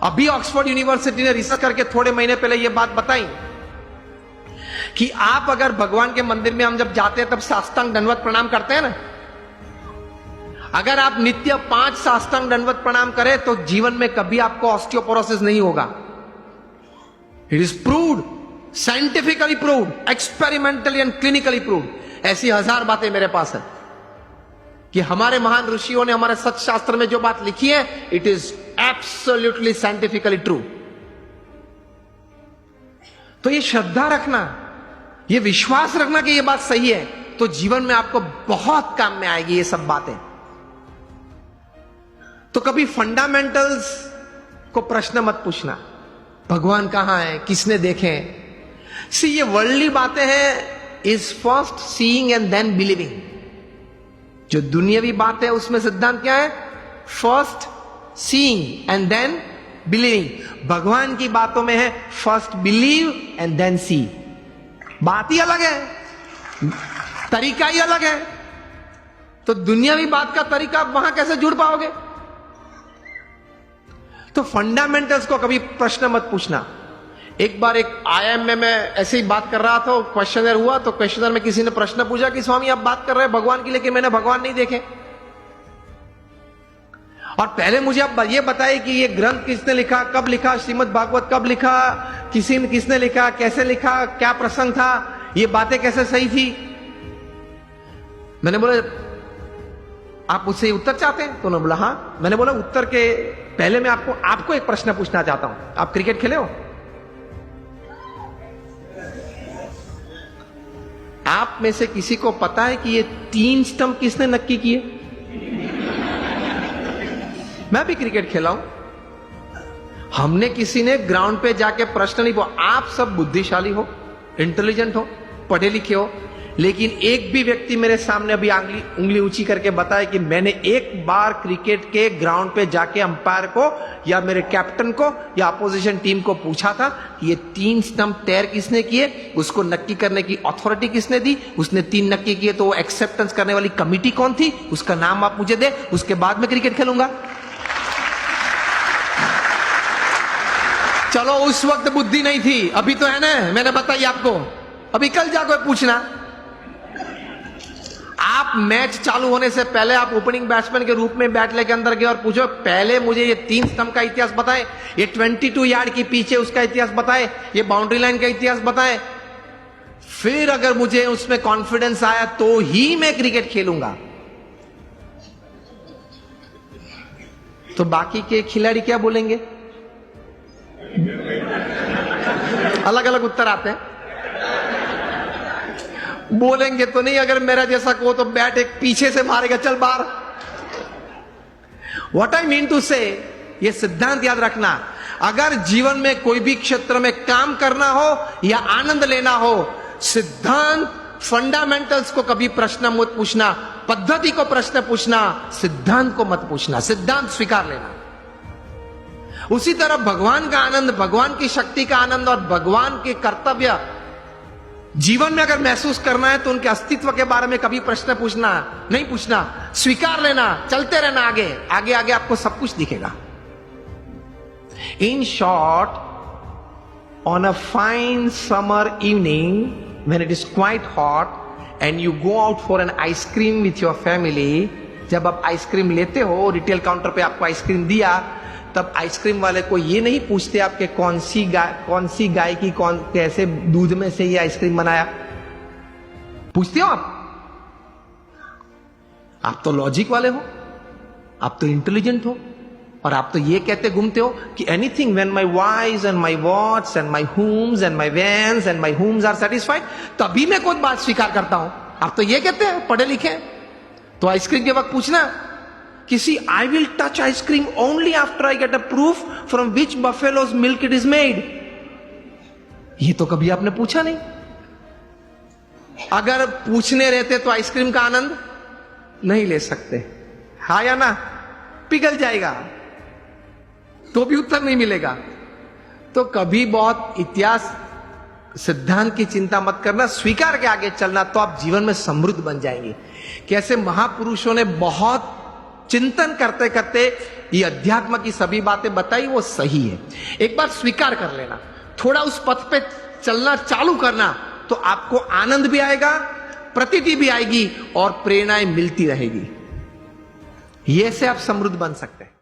अभी Oxford university ने research करके थोड़े महीने पहले यह बात बताई कि आप अगर भगवान के मंदिर में हम जब जाते हैं तब साष्टांग दंडवत प्रणाम करते हैं ना, अगर आप नित्य 5 साष्टांग दंडवत प्रणाम करें तो जीवन में कभी आपको ऑस्टियोपोरोसिस नहीं होगा। It is proved, scientifically proved, experimentally and clinically proved. ऐसी 1000 बातें मेरे पास है कि हमारे महान ऋषियों ने हमारे सत्य शास्त्र में जो बात लिखी है, it is absolutely scientifically true. तो ये श्रद्धा रखना, ये विश्वास रखना कि ये बात सही है, तो जीवन में आपको बहुत काम में आएगी ये सब बातें। तो कभी फंडामेंटल्स को प्रश्न मत पूछना, भगवान कहां है, किसने देखे। सी ये वर्ल्डली बातें हैं, is first seeing and then believing. जो दुनियावी बात है उसमें सिद्धांत क्या है? First seeing and then believing. भगवान की बातों में है first believe and then see. बात ही अलग है, तरीका ही अलग है। तो दुनियावी बात का तरीका आप वहां कैसे जुड़ पाओगे? तो फंडामेंटल्स को कभी प्रश्न मत पूछना। एक बार एक IIM में ऐसे ही बात कर रहा था, क्वेश्चनर हुआ, तो क्वेश्चनर में किसी ने प्रश्न पूछा कि स्वामी आप बात कर रहे हैं भगवान की, लेकिन मैंने भगवान नहीं देखे, और पहले मुझे आप ये बताइए कि ये ग्रंथ किसने लिखा, कब लिखा, श्रीमद् भागवत कब लिखा, किसने लिखा, कैसे लिखा, क्या प्रसंग था, ये बातें कैसे सही थी। मैंने बोला आप मुझसे उत्तर चाहते हैं? तो उन्होंने बोला हाँ। मैंने बोला उत्तर के पहले मैं आपको एक प्रश्न पूछना चाहता हूं। आप क्रिकेट खेले हो? आप में से किसी को पता है कि ये 3 स्टंप किसने नक्की किए? मैं भी क्रिकेट खेला हूं। हमने किसी ने ग्राउंड पे जाके प्रश्न नहीं पूछा। आप सब बुद्धिशाली हो, इंटेलिजेंट हो, पढ़े लिखे हो, लेकिन एक भी व्यक्ति मेरे सामने अभी उंगली ऊंची करके बताए कि मैंने एक बार क्रिकेट के ग्राउंड पे जाके अंपायर को या मेरे कैप्टन को या अपोजिशन टीम को पूछा था कि ये 3 स्टंप तैर किसने किए, उसको नक्की करने की अथॉरिटी किसने दी, उसने 3 नक्की किए तो वो एक्सेप्टेंस करने वाली कमिटी कौन थी, उसका नाम आप मुझे दे, उसके बाद मैं क्रिकेट खेलूंगा। चलो उस वक्त बुद्धि नहीं थी, अभी तो है ना, मैंने बताई आपको। अभी कल जाकर पूछना। आप मैच चालू होने से पहले आप ओपनिंग बैट्समैन के रूप में बैट लेके अंदर गए और पूछो पहले मुझे ये 3 स्टंप का इतिहास बताएं, ये 22 यार्ड की पीछे उसका इतिहास बताएं, ये बाउंड्री लाइन का इतिहास बताएं, फिर अगर मुझे उसमें कॉन्फिडेंस आया तो ही मैं क्रिकेट खेलूंगा। तो बाकी के खिलाड़ी क्या बोलेंगे? अलग अलग उत्तर आते हैं। बोलेंगे तो नहीं, अगर मेरा जैसा को तो बैट एक पीछे से मारेगा, चल बाहर। व्हाट आई मीन टू से, ये सिद्धांत याद रखना, अगर जीवन में कोई भी क्षेत्र में काम करना हो या आनंद लेना हो, सिद्धांत फंडामेंटल्स को कभी प्रश्न मत पूछना, पद्धति को प्रश्न पूछना, सिद्धांत को मत पूछना, सिद्धांत स्वीकार लेना। उसी तरह भगवान का आनंद, भगवान की शक्ति का आनंद और भगवान के कर्तव्य जीवन में अगर महसूस करना है तो उनके अस्तित्व के बारे में कभी प्रश्न पूछना नहीं, पूछना, स्वीकार लेना, चलते रहना, आगे आगे आगे आपको सब कुछ दिखेगा। In short, on a fine summer evening when it is quite hot and you go out for an ice cream with your family, जब आप आइसक्रीम लेते हो, रिटेल काउंटर पे आपको आइसक्रीम दिया, तब आइसक्रीम वाले को ये नहीं पूछते आपके कौन सी गाय की कैसे दूध में से ये आइसक्रीम बनाया। पूछते हो आप तो लॉजिक वाले हो, आप तो इंटेलिजेंट हो, और आप तो ये कहते घूमते हो कि anything when my wives and my watts and my homes and my vans and my homes are satisfied, तभी मैं कोई बात स्वीकार करता हूं। आप तो ये कहते हैं, पढ़े लिखे। तो आइसक्रीम के वक्त पूछना किसी, I will touch ice cream only after I get a proof from which buffaloes milk it is made. ये तो कभी आपने पूछा नहीं। अगर पूछने रहते तो आइसक्रीम का आनंद नहीं ले सकते, हा या ना? पिघल जाएगा तो भी उत्तर नहीं मिलेगा। तो कभी बहुत इतिहास सिद्धांत की चिंता मत करना, स्वीकार के आगे चलना, तो आप जीवन में समृद्ध बन जाएंगे। कैसे महापुरुषों ने बहुत चिंतन करते करते ये अध्यात्म की सभी बातें बताई वो सही है। एक बार स्वीकार कर लेना, थोड़ा उस पथ पे चलना चालू करना, तो आपको आनंद भी आएगा, प्रतीति भी आएगी और प्रेरणाएं मिलती रहेगी। ये से आप समृद्ध बन सकते हैं।